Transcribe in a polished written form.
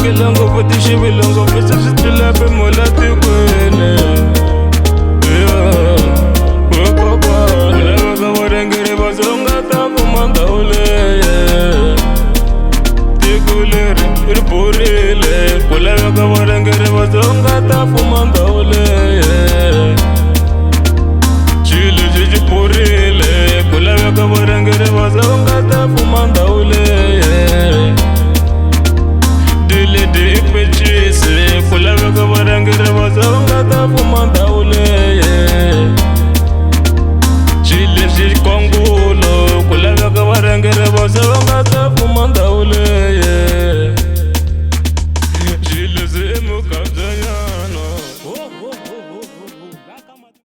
Kilango pati shivilongo pesa sitila pe mola tikwene. Papa, leva kawarengere bazonga tapu mangaule. Tikulere irpurile, kuleva kawarengere bazonga tapu mangaule. Chile jiji purile, kuleva kawarengere bazonga tapu mangaule. Dile de pechise, kuleva kawarengere bazonga tapu mangaule.